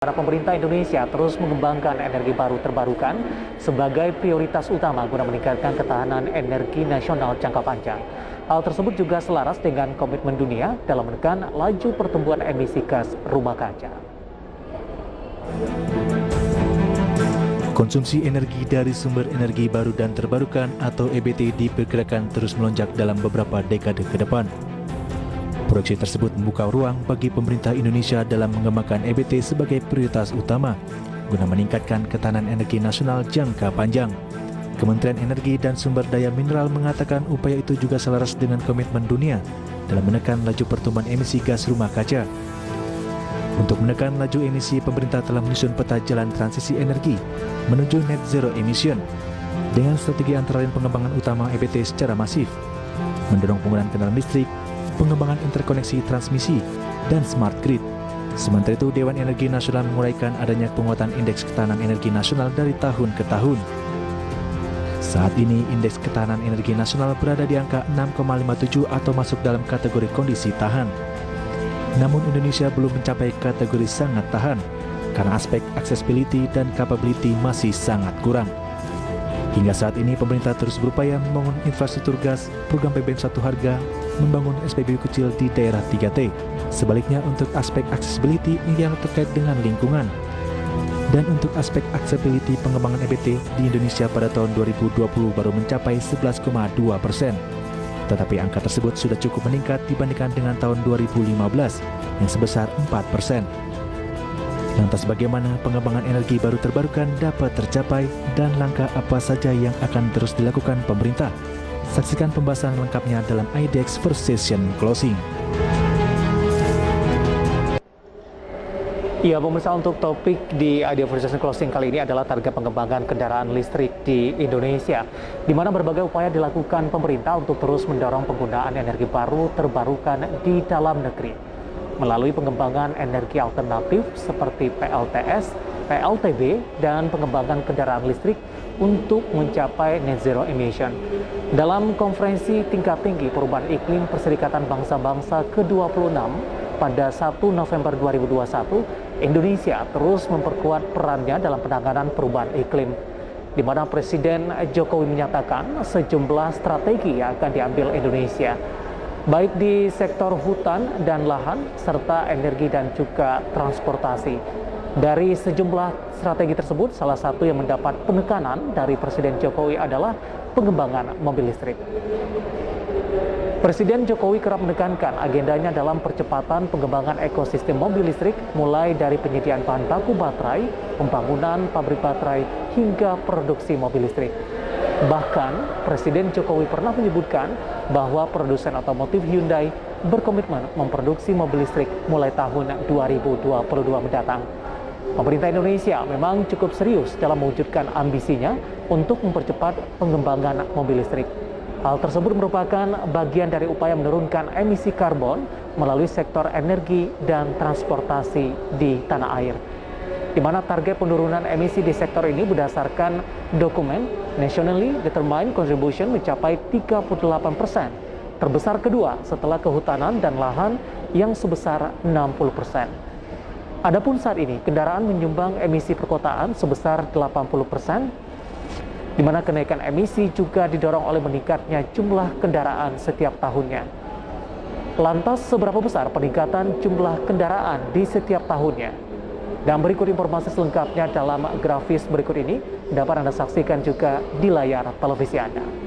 Para pemerintah Indonesia terus mengembangkan energi baru terbarukan sebagai prioritas utama guna meningkatkan ketahanan energi nasional jangka panjang. Hal tersebut juga selaras dengan komitmen dunia dalam menekan laju pertumbuhan emisi gas rumah kaca. Konsumsi energi dari sumber energi baru dan terbarukan atau EBT diperkirakan terus melonjak dalam beberapa dekade ke depan. Proyeksi tersebut membuka ruang bagi pemerintah Indonesia dalam mengembangkan EBT sebagai prioritas utama guna meningkatkan ketahanan energi nasional jangka panjang. Kementerian Energi dan Sumber Daya Mineral mengatakan upaya itu juga selaras dengan komitmen dunia dalam menekan laju pertumbuhan emisi gas rumah kaca. Untuk menekan laju emisi, pemerintah telah menyusun peta jalan transisi energi menuju net zero emission dengan strategi antara lain pengembangan utama EBT secara masif, mendorong penggunaan kendaraan listrik, pengembangan interkoneksi transmisi, dan smart grid. Sementara itu, Dewan Energi Nasional menguraikan adanya penguatan indeks ketahanan energi nasional dari tahun ke tahun. Saat ini, indeks ketahanan energi nasional berada di angka 6,57 atau masuk dalam kategori kondisi tahan. Namun Indonesia belum mencapai kategori sangat tahan, karena aspek accessibility dan capability masih sangat kurang. Hingga saat ini, pemerintah terus berupaya membangun infrastruktur gas, program BBM satu harga, membangun SPBU kecil di daerah 3T. Sebaliknya, untuk aspek accessibility yang terkait dengan lingkungan. Dan untuk aspek accessibility pengembangan EBT di Indonesia pada tahun 2020 baru mencapai 11,2%. Tetapi angka tersebut sudah cukup meningkat dibandingkan dengan tahun 2015 yang sebesar 4%. Lantas bagaimana pengembangan energi baru terbarukan dapat tercapai dan langkah apa saja yang akan terus dilakukan pemerintah? Saksikan pembahasan lengkapnya dalam IDEX First Session Closing. Ya, pemirsa, untuk topik di IDEX First Session Closing kali ini adalah target pengembangan kendaraan listrik di Indonesia, di mana berbagai upaya dilakukan pemerintah untuk terus mendorong penggunaan energi baru terbarukan di dalam negeri melalui pengembangan energi alternatif seperti PLTS, PLTB, dan pengembangan kendaraan listrik untuk mencapai net zero emission. Dalam konferensi tingkat tinggi perubahan iklim Perserikatan Bangsa-Bangsa ke-26 pada 1 November 2021, Indonesia terus memperkuat perannya dalam penanganan perubahan iklim, di mana Presiden Jokowi menyatakan sejumlah strategi yang akan diambil Indonesia, baik di sektor hutan dan lahan, serta energi dan juga transportasi. Dari sejumlah strategi tersebut, salah satu yang mendapat penekanan dari Presiden Jokowi adalah pengembangan mobil listrik. Presiden Jokowi kerap menekankan agendanya dalam percepatan pengembangan ekosistem mobil listrik, mulai dari penyediaan bahan baku baterai, pembangunan pabrik baterai, hingga produksi mobil listrik. Bahkan, Presiden Jokowi pernah menyebutkan bahwa produsen otomotif Hyundai berkomitmen memproduksi mobil listrik mulai tahun 2022 mendatang. Pemerintah Indonesia memang cukup serius dalam mewujudkan ambisinya untuk mempercepat pengembangan mobil listrik. Hal tersebut merupakan bagian dari upaya menurunkan emisi karbon melalui sektor energi dan transportasi di tanah air, di mana target penurunan emisi di sektor ini berdasarkan dokumen Nationally Determined Contribution mencapai 38%, terbesar kedua setelah kehutanan dan lahan yang sebesar 60%. Adapun saat ini, kendaraan menyumbang emisi perkotaan sebesar 80%, di mana kenaikan emisi juga didorong oleh meningkatnya jumlah kendaraan setiap tahunnya. Lantas, seberapa besar peningkatan jumlah kendaraan di setiap tahunnya? Dan berikut informasi selengkapnya dalam grafis berikut ini, dapat Anda saksikan juga di layar televisi Anda.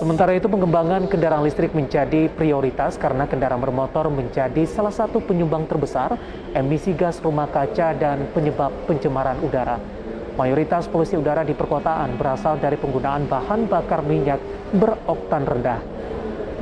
Sementara itu, pengembangan kendaraan listrik menjadi prioritas karena kendaraan bermotor menjadi salah satu penyumbang terbesar emisi gas rumah kaca dan penyebab pencemaran udara. Mayoritas polusi udara di perkotaan berasal dari penggunaan bahan bakar minyak beroktan rendah.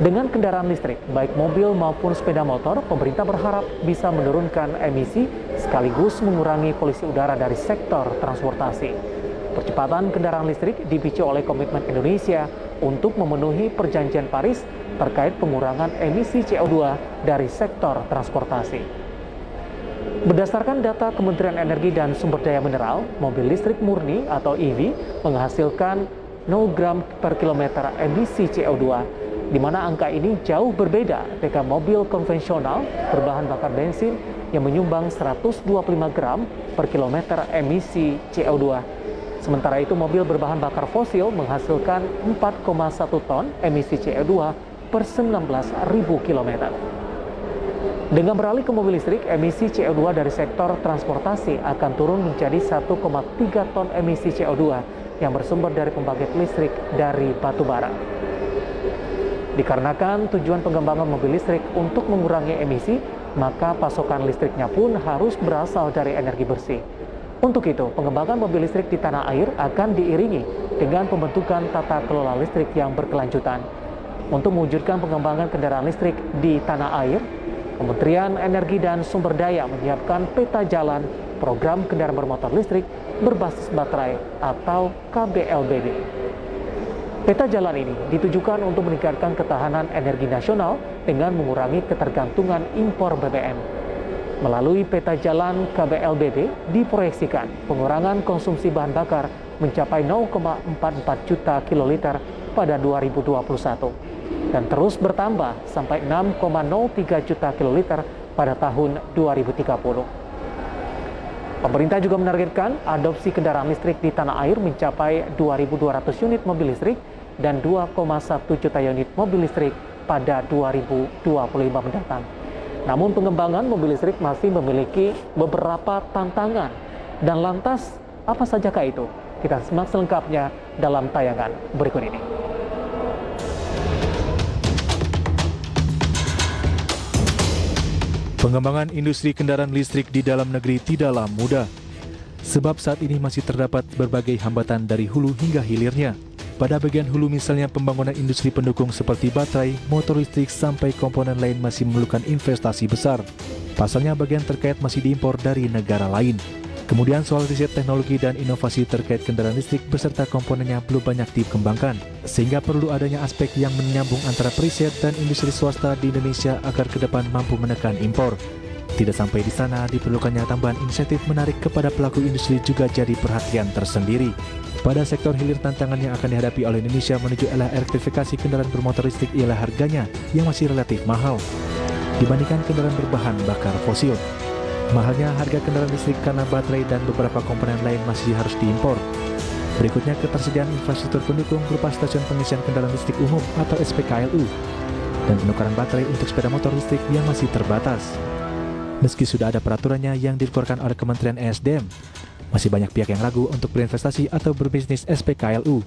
Dengan kendaraan listrik, baik mobil maupun sepeda motor, pemerintah berharap bisa menurunkan emisi sekaligus mengurangi polusi udara dari sektor transportasi. Percepatan kendaraan listrik dipicu oleh komitmen Indonesia untuk memenuhi perjanjian Paris terkait pengurangan emisi CO2 dari sektor transportasi. Berdasarkan data Kementerian Energi dan Sumber Daya Mineral, mobil listrik murni atau EV menghasilkan 0 gram per kilometer emisi CO2, di mana angka ini jauh berbeda dengan mobil konvensional berbahan bakar bensin yang menyumbang 125 gram per kilometer emisi CO2. Sementara itu, mobil berbahan bakar fosil menghasilkan 4,1 ton emisi CO2 per 19.000 km. Dengan beralih ke mobil listrik, emisi CO2 dari sektor transportasi akan turun menjadi 1,3 ton emisi CO2 yang bersumber dari pembangkit listrik dari batu bara. Dikarenakan tujuan pengembangan mobil listrik untuk mengurangi emisi, maka pasokan listriknya pun harus berasal dari energi bersih. Untuk itu, pengembangan mobil listrik di tanah air akan diiringi dengan pembentukan tata kelola listrik yang berkelanjutan. Untuk mewujudkan pengembangan kendaraan listrik di tanah air, Kementerian Energi dan Sumber Daya menyiapkan peta jalan program kendaraan bermotor listrik berbasis baterai atau KBLBB. Peta jalan ini ditujukan untuk meningkatkan ketahanan energi nasional dengan mengurangi ketergantungan impor BBM. Melalui peta jalan KBLBB diproyeksikan pengurangan konsumsi bahan bakar mencapai 0,44 juta kiloliter pada 2021 dan terus bertambah sampai 6,03 juta kiloliter pada tahun 2030. Pemerintah juga menargetkan adopsi kendaraan listrik di tanah air mencapai 2.200 unit mobil listrik dan 2,1 juta unit mobil listrik pada 2025 mendatang. Namun pengembangan mobil listrik masih memiliki beberapa tantangan. Dan lantas, apa sajakah itu? Kita simak selengkapnya dalam tayangan berikut ini. Pengembangan industri kendaraan listrik di dalam negeri tidaklah mudah. Sebab saat ini masih terdapat berbagai hambatan dari hulu hingga hilirnya. Pada bagian hulu misalnya pembangunan industri pendukung seperti baterai, motor listrik sampai komponen lain masih memerlukan investasi besar. Pasalnya bagian terkait masih diimpor dari negara lain. Kemudian soal riset teknologi dan inovasi terkait kendaraan listrik beserta komponennya belum banyak dikembangkan. Sehingga perlu adanya aspek yang menyambung antara periset dan industri swasta di Indonesia agar ke depan mampu menekan impor. Tidak sampai di sana, diperlukannya tambahan insentif menarik kepada pelaku industri juga jadi perhatian tersendiri. Pada sektor hilir, tantangan yang akan dihadapi oleh Indonesia menuju era elektrifikasi kendaraan bermotor listrik ialah harganya yang masih relatif mahal dibandingkan kendaraan berbahan bakar fosil. Mahalnya harga kendaraan listrik karena baterai dan beberapa komponen lain masih harus diimpor. Berikutnya ketersediaan infrastruktur pendukung berupa stasiun pengisian kendaraan listrik umum atau SPKLU dan penukaran baterai untuk sepeda motor listrik yang masih terbatas. Meski sudah ada peraturannya yang dikeluarkan oleh Kementerian ESDM, masih banyak pihak yang ragu untuk berinvestasi atau berbisnis SPKLU.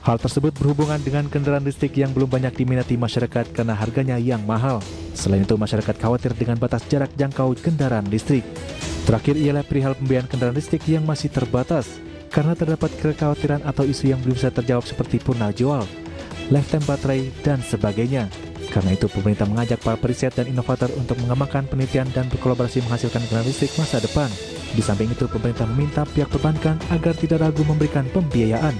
Hal tersebut berhubungan dengan kendaraan listrik yang belum banyak diminati masyarakat karena harganya yang mahal. Selain itu, masyarakat khawatir dengan batas jarak jangkau kendaraan listrik. Terakhir ialah perihal pembiayaan kendaraan listrik yang masih terbatas karena terdapat kekhawatiran atau isu yang belum bisa terjawab seperti purna jual, lifetime baterai, dan sebagainya. Karena itu, pemerintah mengajak para periset dan inovator untuk mengembangkan penelitian dan berkolaborasi menghasilkan kendaraan listrik masa depan. Di samping itu, pemerintah meminta pihak perbankan agar tidak ragu memberikan pembiayaan.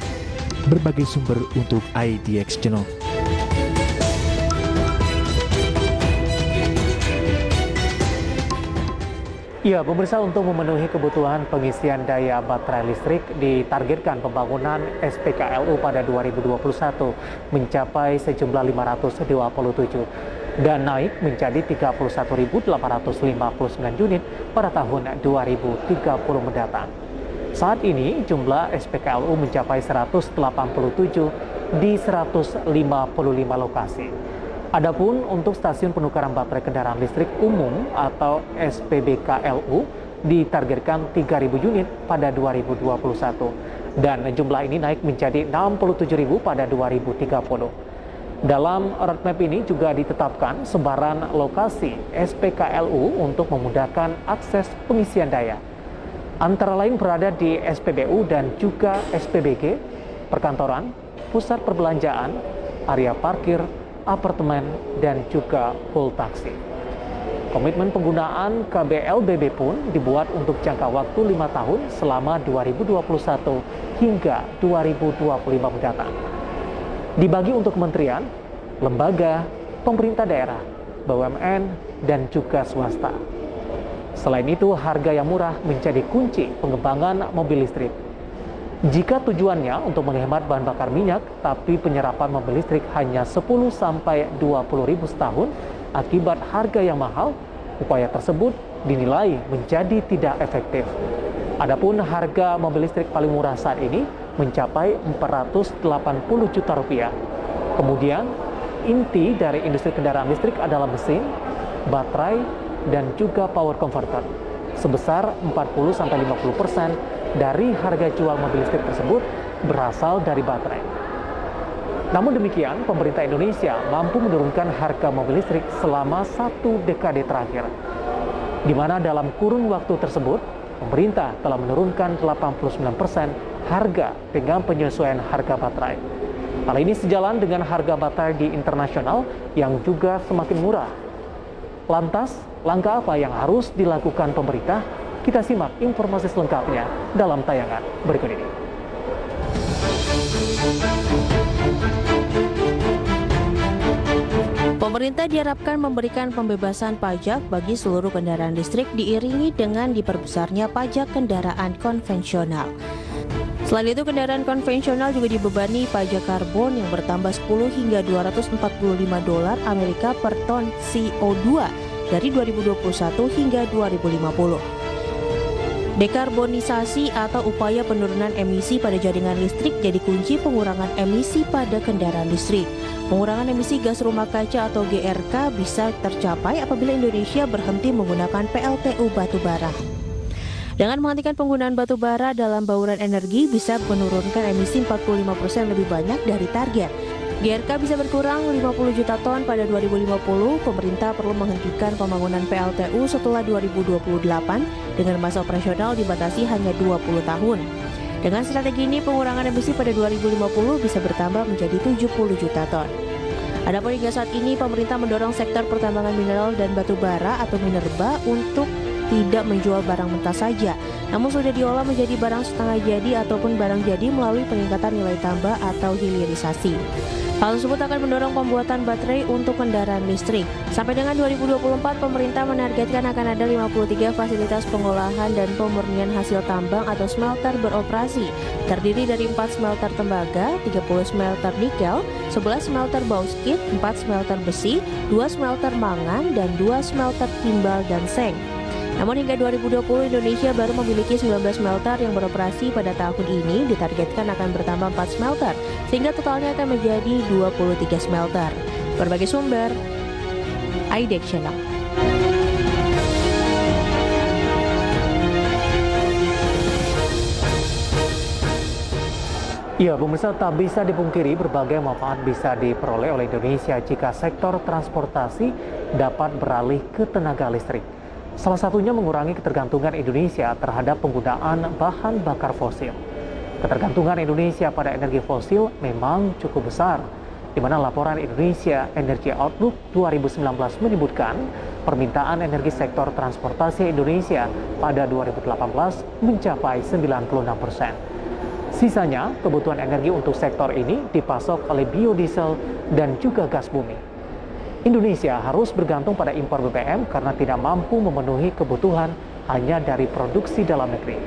Berbagai sumber untuk IDX Channel. Ya, pemirsa, untuk memenuhi kebutuhan pengisian daya baterai listrik ditargetkan pembangunan SPKLU pada 2021 mencapai sejumlah 527 dan naik menjadi 31.859 unit pada tahun 2030 mendatang. Saat ini jumlah SPKLU mencapai 187 di 155 lokasi. Adapun untuk stasiun penukaran baterai kendaraan listrik umum atau SPBKLU ditargetkan 3.000 unit pada 2021 dan jumlah ini naik menjadi 67.000 pada 2030. Dalam roadmap ini juga ditetapkan sebaran lokasi SPKLU untuk memudahkan akses pengisian daya. Antara lain berada di SPBU dan juga SPBG, perkantoran, pusat perbelanjaan, area parkir, apartemen, dan juga pool taksi. Komitmen penggunaan KBLBB pun dibuat untuk jangka waktu 5 tahun selama 2021 hingga 2025 mendatang. Dibagi untuk kementerian, lembaga, pemerintah daerah, BUMN, dan juga swasta. Selain itu, harga yang murah menjadi kunci pengembangan mobil listrik. Jika tujuannya untuk menghemat bahan bakar minyak, tapi penyerapan mobil listrik hanya 10-20 ribu setahun akibat harga yang mahal, upaya tersebut dinilai menjadi tidak efektif. Adapun harga mobil listrik paling murah saat ini mencapai 480 juta rupiah. Kemudian, inti dari industri kendaraan listrik adalah mesin, baterai, dan juga power converter. Sebesar 40-50% dari harga jual mobil listrik tersebut berasal dari baterai. Namun demikian, pemerintah Indonesia mampu menurunkan harga mobil listrik selama 1 dekade terakhir, di mana dalam kurun waktu tersebut, pemerintah telah menurunkan 89% harga dengan penyesuaian harga baterai. Hal ini sejalan dengan harga baterai di internasional yang juga semakin murah. Lantas, langkah apa yang harus dilakukan pemerintah? Kita simak informasi selengkapnya dalam tayangan berikut ini. Pemerintah diharapkan memberikan pembebasan pajak bagi seluruh kendaraan listrik diiringi dengan diperbesarnya pajak kendaraan konvensional. Selain itu, kendaraan konvensional juga dibebani pajak karbon yang bertambah 10 hingga 245 dolar Amerika per ton CO2 dari 2021 hingga 2050. Dekarbonisasi atau upaya penurunan emisi pada jaringan listrik jadi kunci pengurangan emisi pada kendaraan listrik. Pengurangan emisi gas rumah kaca atau GRK bisa tercapai apabila Indonesia berhenti menggunakan PLTU batubara. Dengan menghentikan penggunaan batubara dalam bauran energi bisa menurunkan emisi 45% lebih banyak dari target. GRK bisa berkurang 50 juta ton pada 2050. Pemerintah perlu menghentikan pembangunan PLTU setelah 2028 dengan masa operasional dibatasi hanya 20 tahun. Dengan strategi ini, pengurangan emisi pada 2050 bisa bertambah menjadi 70 juta ton. Adapun hingga saat ini, pemerintah mendorong sektor pertambangan mineral dan batu bara atau minerba untuk tidak menjual barang mentah saja, namun sudah diolah menjadi barang setengah jadi ataupun barang jadi melalui peningkatan nilai tambah atau hilirisasi. Hal tersebut akan mendorong pembuatan baterai untuk kendaraan listrik. Sampai dengan 2024, pemerintah menargetkan akan ada 53 fasilitas pengolahan dan pemurnian hasil tambang atau smelter beroperasi, terdiri dari 4 smelter tembaga, 30 smelter nikel, 11 smelter bauksit, 4 smelter besi, 2 smelter mangan, dan 2 smelter timbal dan seng. Namun hingga 2020, Indonesia baru memiliki 19 smelter yang beroperasi. Pada tahun ini ditargetkan akan bertambah 4 smelter, sehingga totalnya akan menjadi 23 smelter. Berbagai sumber, IDEX Channel. Ya, pemirsa, tak bisa dipungkiri berbagai manfaat bisa diperoleh oleh Indonesia jika sektor transportasi dapat beralih ke tenaga listrik. Salah satunya mengurangi ketergantungan Indonesia terhadap penggunaan bahan bakar fosil. Ketergantungan Indonesia pada energi fosil memang cukup besar, di mana laporan Indonesia Energy Outlook 2019 menyebutkan permintaan energi sektor transportasi Indonesia pada 2018 mencapai 96%. Sisanya, kebutuhan energi untuk sektor ini dipasok oleh biodiesel dan juga gas bumi. Indonesia harus bergantung pada impor BBM karena tidak mampu memenuhi kebutuhan hanya dari produksi dalam negeri.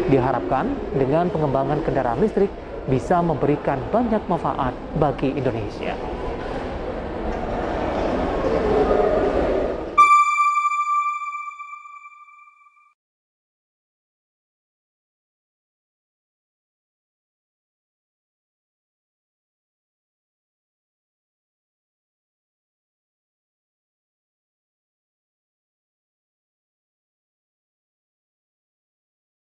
Diharapkan dengan pengembangan kendaraan listrik bisa memberikan banyak manfaat bagi Indonesia.